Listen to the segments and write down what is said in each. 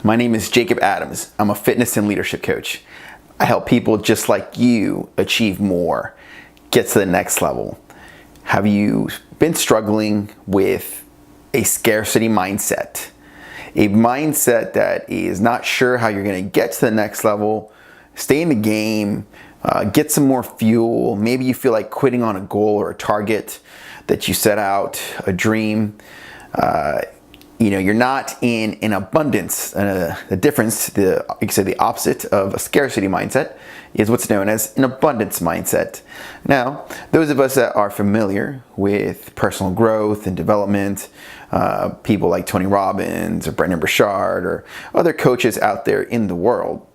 My name is Jacob Adams. I'm a fitness and leadership coach. I help people just like you achieve more, get to the next level. Have you been struggling with a scarcity mindset? A mindset that is not sure how you're going to get to the next level, stay in the game, get some more fuel. Maybe you feel like quitting on a goal or a target that you set out, a dream. You're not in abundance. The difference, the opposite of a scarcity mindset is what's known as an abundance mindset. Now, those of us that are familiar with personal growth and development, people like Tony Robbins or Brendon Burchard or other coaches out there in the world,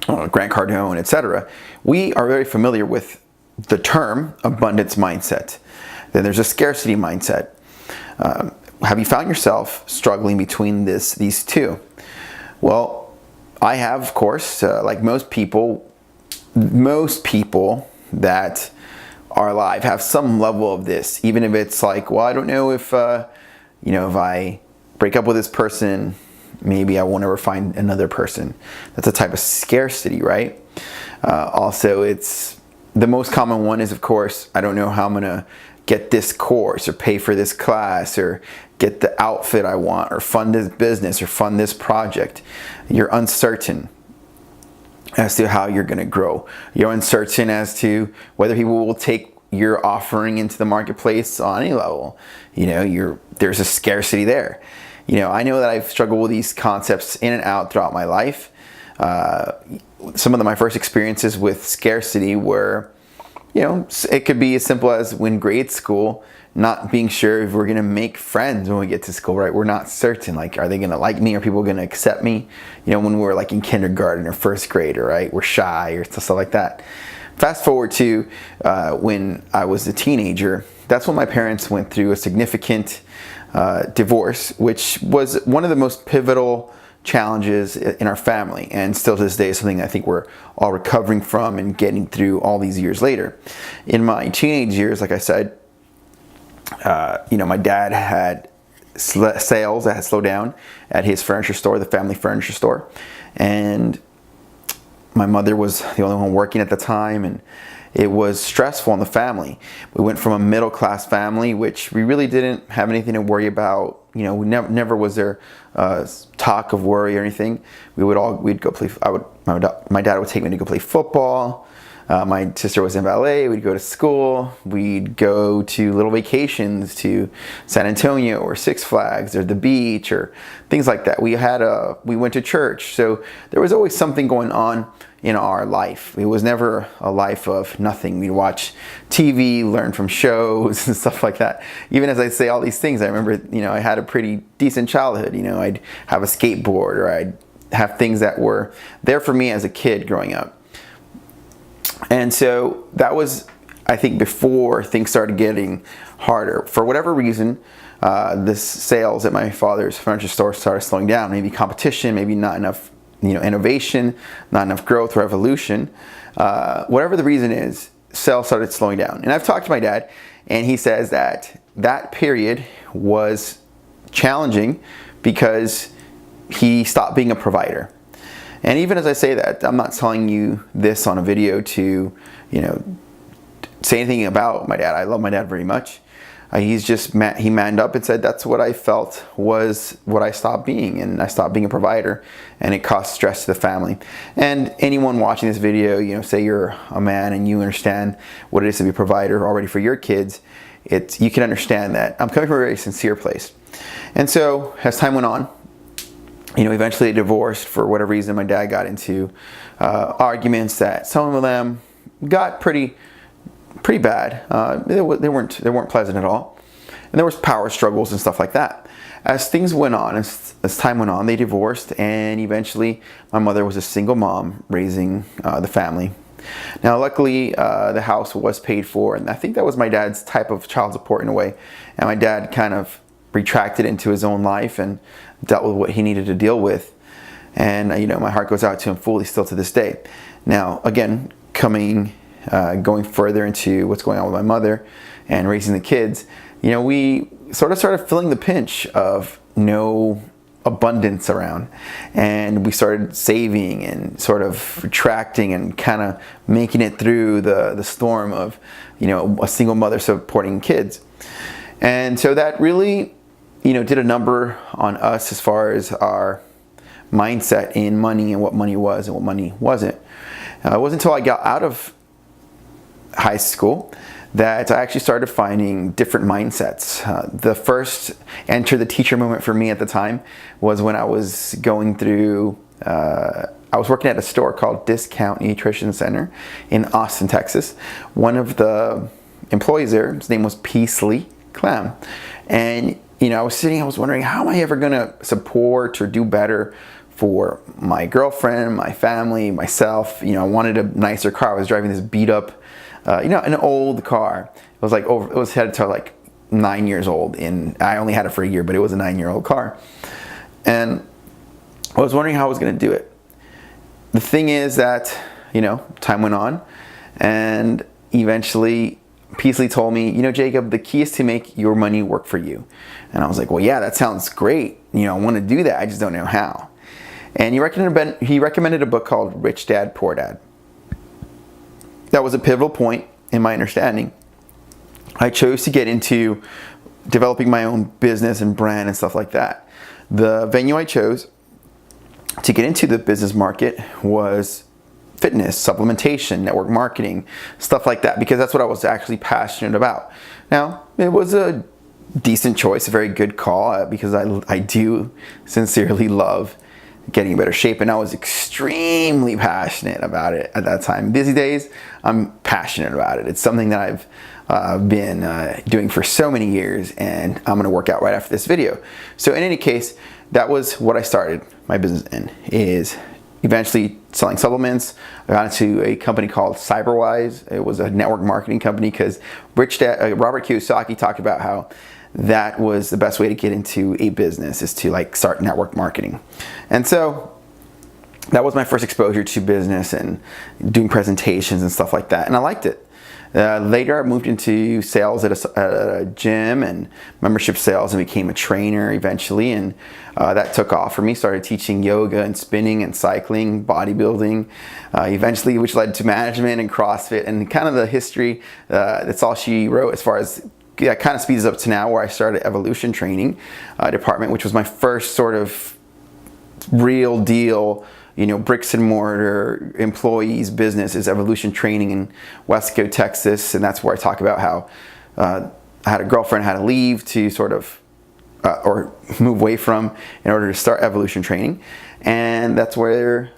Grant Cardone, etc., we are very familiar with the term abundance mindset. Then there's a scarcity mindset. Have you found yourself struggling between these two? Well, I have, of course, like most people that are alive have some level of this, even if it's like, well, I don't know if I break up with this person, maybe I won't ever find another person. That's a type of scarcity, right? Also, it's the most common one is, of course, I don't know how I'm gonna get this course or pay for this class or get the outfit I want or fund this business or fund this project. You're uncertain as to how you're going to grow. You're uncertain as to whether people will take your offering into the marketplace on any level. There's a scarcity there. I know that I've struggled with these concepts in and out throughout my life. Some of my first experiences with scarcity were, it could be as simple as when grade school, not being sure if we're going to make friends when we get to school, right? We're not certain, like, are they going to like me? Are people going to accept me? When we were like in kindergarten or first grade, right? We're shy or stuff like that. Fast forward to when I was a teenager, that's when my parents went through a significant divorce, which was one of the most pivotal challenges in our family, and still to this day is something I think we're all recovering from and getting through all these years later. In my teenage years, like I said, my dad had sales that had slowed down at his furniture store, the family furniture store, and my mother was the only one working at the time, and it was stressful on the family. We went from a middle class family, which we really didn't have anything to worry about. Never was there talk of worry or anything. We'd go play. My dad would take me to go play football. My sister was in ballet. We'd go to school. We'd go to little vacations to San Antonio or Six Flags or the beach or things like that. We went to church. So there was always something going on in our life. It was never a life of nothing. We'd watch TV, learn from shows and stuff like that. Even as I say all these things, I remember, I had a pretty decent childhood. I'd have a skateboard, or I'd have things that were there for me as a kid growing up. And so that was, I think, before things started getting harder. For whatever reason, the sales at my father's furniture store started slowing down. Maybe competition, maybe not enough innovation, not enough growth or evolution. Whatever the reason is, sales started slowing down. And I've talked to my dad, and he says that period was challenging because he stopped being a provider. And even as I say that, I'm not telling you this on a video to, say anything about my dad. I love my dad very much. He manned up and said, that's what I felt was what I stopped being, and I stopped being a provider, and it caused stress to the family. And anyone watching this video, say you're a man and you understand what it is to be a provider already for your kids, you can understand that I'm coming from a very sincere place. And so as time went on, eventually they divorced for whatever reason. My dad got into arguments that some of them got pretty bad. They weren't pleasant at all, and there was power struggles and stuff like that. As things went on, as time went on, they divorced, and eventually my mother was a single mom raising the family. Now, luckily, the house was paid for, and I think that was my dad's type of child support in a way. And my dad kind of retracted into his own life and dealt with what he needed to deal with. And my heart goes out to him fully still to this day. Now, again, going further into what's going on with my mother and raising the kids, we sort of started feeling the pinch of no abundance around, and we started saving and sort of retracting and kind of making it through the storm of, you know, a single mother supporting kids. And so that really, you know, did a number on us as far as our mindset in money and what money was and what money wasn't. It wasn't until I got out of high school that I actually started finding different mindsets. The first enter the teacher moment for me at the time was when I was going through, I was working at a store called Discount Nutrition Center in Austin, Texas. One of the employees there, his name was Peasley Clam. And, you know, I was wondering, how am I ever gonna support or do better for my girlfriend, my family, myself? You know, I wanted a nicer car. I was driving this beat up, you know, an old car. It was like it was headed to like 9 years old, and I only had it for a year, but it was a 9-year-old car. And I was wondering how I was going to do it. The thing is that, you know, time went on, and eventually Peasley told me, you know, Jacob, the key is to make your money work for you. And I was like, well, yeah, that sounds great. You know, I want to do that. I just don't know how. And he recommended a book called Rich Dad, Poor Dad. That was a pivotal point in my understanding. I chose to get into developing my own business and brand and stuff like that. The venue I chose to get into the business market was fitness, supplementation, network marketing, stuff like that, because that's what I was actually passionate about. Now, it was a decent choice, a very good call, because I do sincerely love getting in better shape, and I was extremely passionate about it at that time. These days, I'm passionate about it. It's something that I've been doing for so many years, and I'm gonna work out right after this video. So in any case, that was what I started my business in, is eventually selling supplements. I got into a company called CyberWise. It was a network marketing company, because Robert Kiyosaki talked about how that was the best way to get into a business, is to like start network marketing. And so that was my first exposure to business and doing presentations and stuff like that, and I liked it. Later I moved into sales at a gym and membership sales, and became a trainer eventually, and that took off for me. Started teaching yoga and spinning and cycling, bodybuilding, eventually, which led to management and CrossFit, and kind of the history, that's all she wrote as far as that kind of speeds up to now, where I started evolution training department, which was my first sort of real deal, you know, bricks and mortar employees business, is evolution training in Westco, Texas. And that's where I talk about how I had a girlfriend, had to leave to sort of or move away from in order to start evolution training. And that's where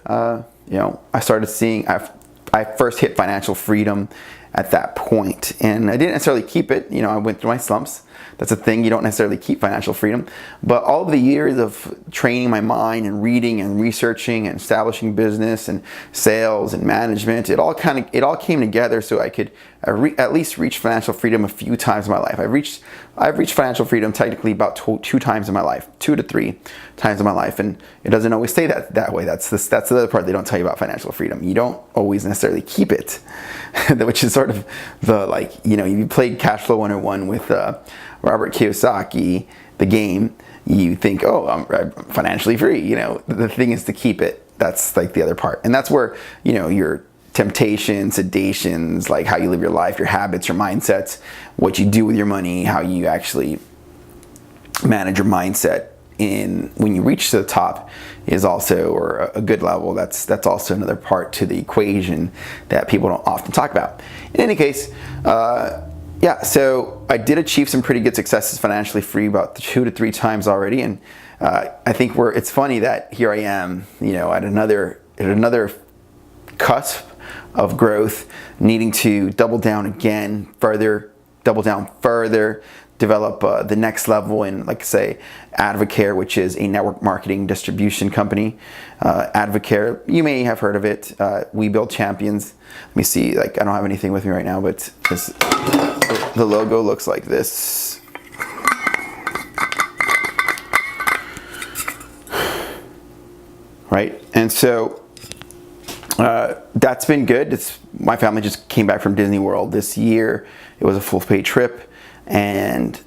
you know, I started seeing, I first hit financial freedom at that point. And I didn't necessarily keep it. You know, I went through my slumps. That's a thing. You don't necessarily keep financial freedom. But all of the years of training my mind and reading and researching and establishing business and sales and management, it all came together so I could at least reach financial freedom a few times in my life. I've reached financial freedom technically about two times in my life, 2 to 3 times in my life, and it doesn't always stay that way. That's the other part they don't tell you about financial freedom. You don't always necessarily keep it, which is sort of the, like, you know, you played Cash Flow 101 with Robert Kiyosaki, the game. You think, oh, I'm financially free. You know, the thing is to keep it. That's like the other part, and that's where, you know, your temptations, sedations, like how you live your life, your habits, your mindsets, what you do with your money, how you actually manage your mindset when you reach to the top is also, or a good level, that's also another part to the equation that people don't often talk about. In any case, yeah, so I did achieve some pretty good successes financially free about 2 to 3 times already, and I think it's funny that here I am, you know, at another cusp of growth, needing to double down further, develop the next level in, like, say, Advocare, which is a network marketing distribution company. Advocare, you may have heard of it. We build champions. Let me see, like, I don't have anything with me right now, but the logo looks like this. Right, and so that's been good. My family just came back from Disney World this year. It was a full paid trip, and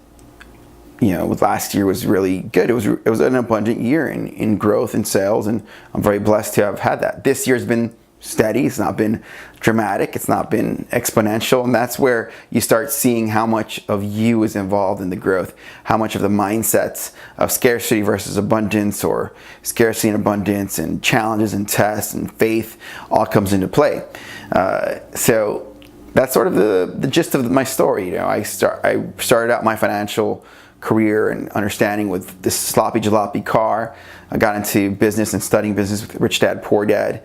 last year was really good. It was an abundant year in growth and sales, and I'm very blessed to have had that. This year's been steady. It's not been dramatic. It's not been exponential. And that's where you start seeing how much of you is involved in the growth, how much of the mindsets of scarcity versus abundance, or scarcity and abundance, and challenges and tests and faith all comes into play. So that's sort of the gist of my story. I started out my financial career and understanding with this sloppy jalopy car. I got into business and studying business with Rich Dad Poor Dad.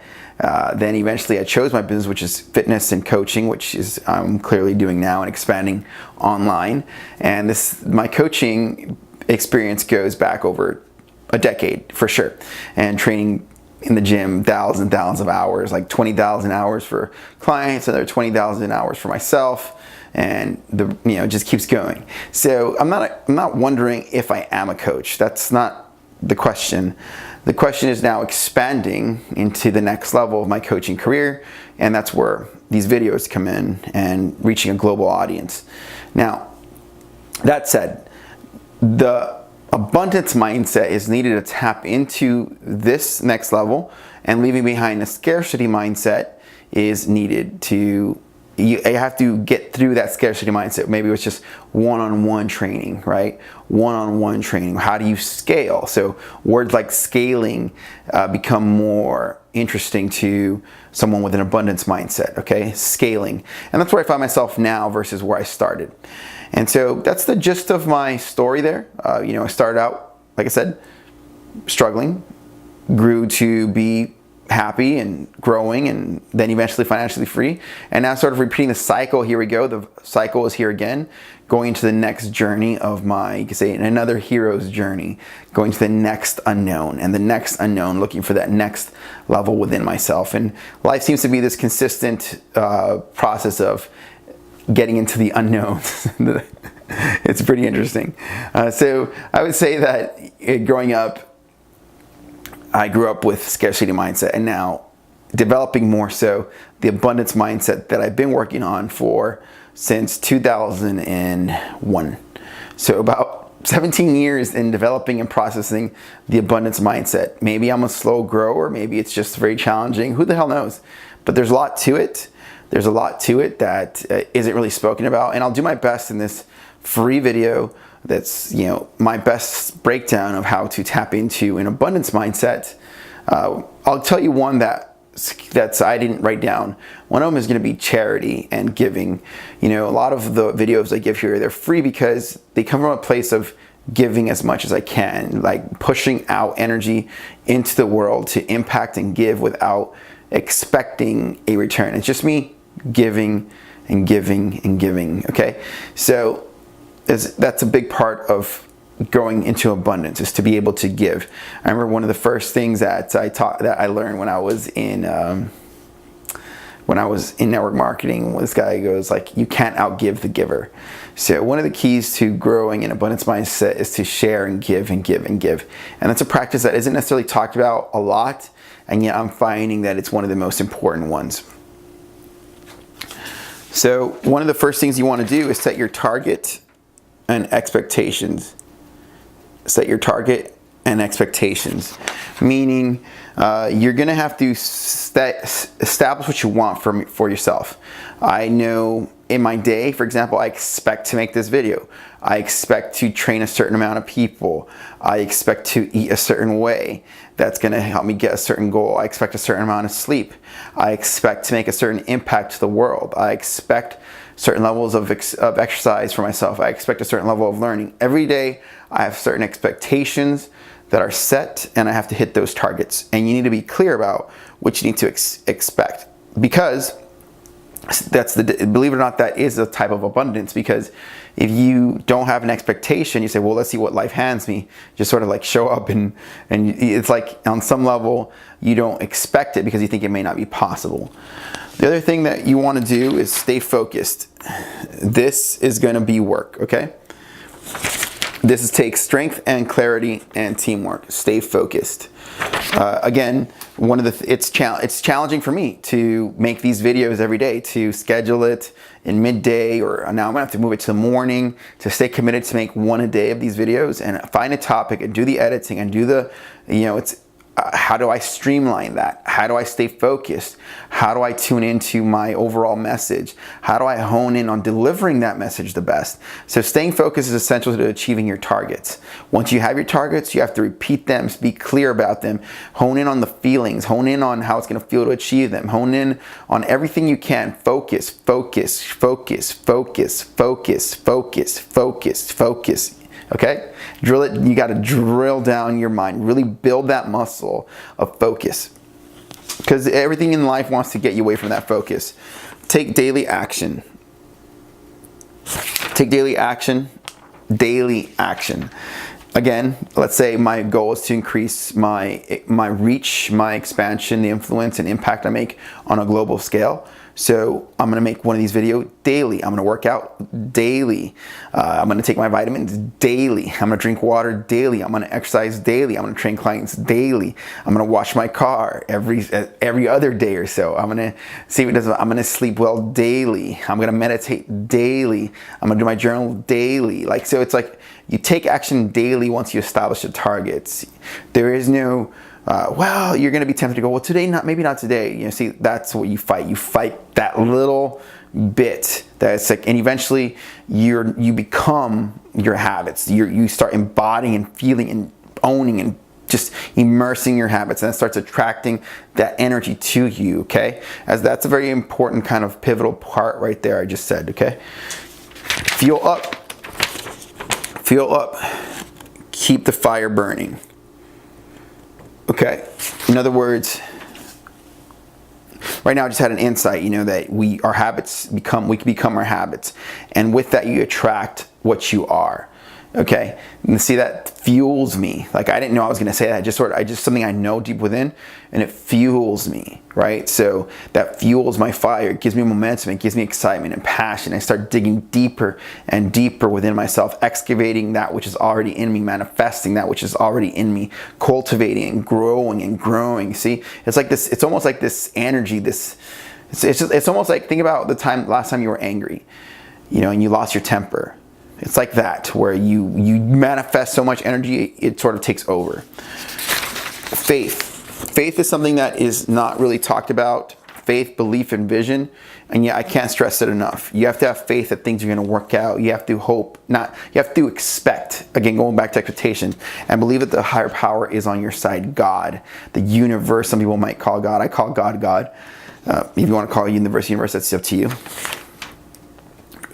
Then eventually I chose my business, which is fitness and coaching, which is I'm clearly doing now and expanding online. And my coaching experience goes back over a decade for sure. And training in the gym, thousands and thousands of hours, like 20,000 hours for clients, another 20,000 hours for myself. And it just keeps going. So I'm not wondering if I am a coach. That's not the question. The question is now expanding into the next level of my coaching career, and that's where these videos come in and reaching a global audience. Now, that said, the abundance mindset is needed to tap into this next level, and leaving behind a scarcity mindset is needed to you have to get through that scarcity mindset. Maybe it's just one-on-one training, right? One-on-one training. How do you scale? So words like scaling become more interesting to someone with an abundance mindset, okay? Scaling. And that's where I find myself now versus where I started. And so that's the gist of my story there. I started out, like I said, struggling, grew to be happy and growing, and then eventually financially free, and now sort of repeating the cycle. Here we go, the cycle is here again, going into the next journey of you could say another hero's journey, going to the next unknown, and the next unknown, looking for that next level within myself. And life seems to be this consistent process of getting into the unknown. It's pretty interesting. So I would say that growing up, I grew up with scarcity mindset, and now developing more so the abundance mindset that I've been working on since 2001. So about 17 years in developing and processing the abundance mindset. Maybe I'm a slow grower, maybe it's just very challenging. Who the hell knows? But there's a lot to it. There's a lot to it that isn't really spoken about, and I'll do my best in this free video. That's my best breakdown of how to tap into an abundance mindset. I'll tell you one that's I didn't write down. One of them is going to be charity and giving. A lot of the videos I give here, they're free because they come from a place of giving as much as I can, like pushing out energy into the world to impact and give without expecting a return. It's just me giving and giving and giving. Okay, so that's a big part of growing into abundance, is to be able to give. I remember one of the first things that I learned when I was in network marketing. This guy goes like, you can't outgive the giver. So one of the keys to growing an abundance mindset is to share and give and give and give. And that's a practice that isn't necessarily talked about a lot, and yet I'm finding that it's one of the most important ones. So one of the first things you want to do is set your target and expectations. Set your target and expectations, meaning you're going to have to establish what you want for yourself. I know in my day, for example, I expect to make this video. I expect to train a certain amount of people. I expect to eat a certain way. That's going to help me get a certain goal. I expect a certain amount of sleep. I expect to make a certain impact to the world. I expect certain levels of exercise for myself. I expect a certain level of learning. Every day I have certain expectations that are set, and I have to hit those targets. And you need to be clear about what you need to expect, because believe it or not, that is a type of abundance. Because if you don't have an expectation, you say, well, let's see what life hands me. Just sort of like show up, and it's like on some level you don't expect it because you think it may not be possible. The other thing that you want to do is stay focused. This is going to be work, okay? This takes strength and clarity and teamwork. Stay focused. Again, it's challenging for me to make these videos every day, to schedule it in midday, or now I'm gonna have to move it to the morning, to stay committed to make one a day of these videos and find a topic and do the editing and do the, how do I streamline that? How do I stay focused? How do I tune into my overall message? How do I hone in on delivering that message the best? So staying focused is essential to achieving your targets. Once you have your targets, you have to repeat them, be clear about them, hone in on the feelings, hone in on how it's going to feel to achieve them, hone in on everything you can. Focus, focus, focus, focus, focus, focus, focus, focus. Okay? Drill it. You got to drill down your mind. Really build that muscle of focus. Because everything in life wants to get you away from that focus. Take daily action. Take daily action. Daily action. Again, let's say my goal is to increase my reach, my expansion, the influence and impact I make on a global scale. So I'm gonna make one of these videos daily. I'm gonna work out daily. I'm gonna take my vitamins daily. I'm gonna drink water daily. I'm gonna exercise daily. I'm gonna train clients daily. I'm gonna wash my car every other day or so. I'm gonna see what it does. I'm gonna sleep well daily. I'm gonna meditate daily. I'm gonna do my journal daily. So it's like you take action daily once you establish the targets. There is no well, you're going to be tempted to go, well, today, maybe not today. See, that's what you fight. You fight that little bit that's like, and eventually you become your habits. You start embodying and feeling and owning and just immersing your habits, and that starts attracting that energy to you, okay? As that's a very important kind of pivotal part right there I just said, okay? Fuel up. Fuel up. Keep the fire burning. Okay, in other words, right now I just had an insight, that we can become our habits. And with that, you attract what you are. Okay, and see, that fuels me. Like, I didn't know I was gonna say that, just something I know deep within, and it fuels me, right? So that fuels my fire. It gives me momentum, it gives me excitement and passion. I start digging deeper and deeper within myself, excavating that which is already in me, manifesting that which is already in me, cultivating and growing. See, it's like this, it's almost like this energy, it's almost like, think about the last time you were angry, and you lost your temper. It's like that, where you manifest so much energy, it sort of takes over. Faith. Faith is something that is not really talked about. Faith, belief, and vision. And yeah, I can't stress it enough. You have to have faith that things are going to work out. You have to hope, you have to expect, again, going back to expectation, and believe that the higher power is on your side. God, the universe, some people might call God. I call God, God. If you want to call universe, that's up to you.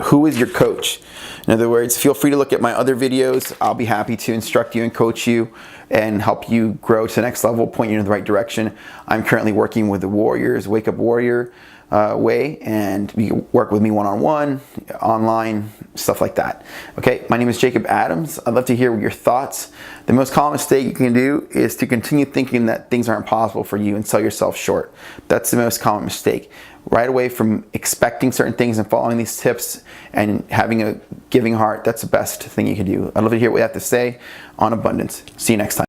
Who is your coach? In other words, feel free to look at my other videos. I'll be happy to instruct you and coach you and help you grow to the next level, point you in the right direction. I'm currently working with the Warriors, Wake Up Warrior way, and you can work with me one-on-one, online, stuff like that. Okay, my name is Jacob Adams. I'd love to hear your thoughts. The most common mistake you can do is to continue thinking that things aren't possible for you and sell yourself short. That's the most common mistake. Right away from expecting certain things and following these tips and having a giving heart, that's the best thing you can do. I'd love to hear what you have to say on abundance. See you next time.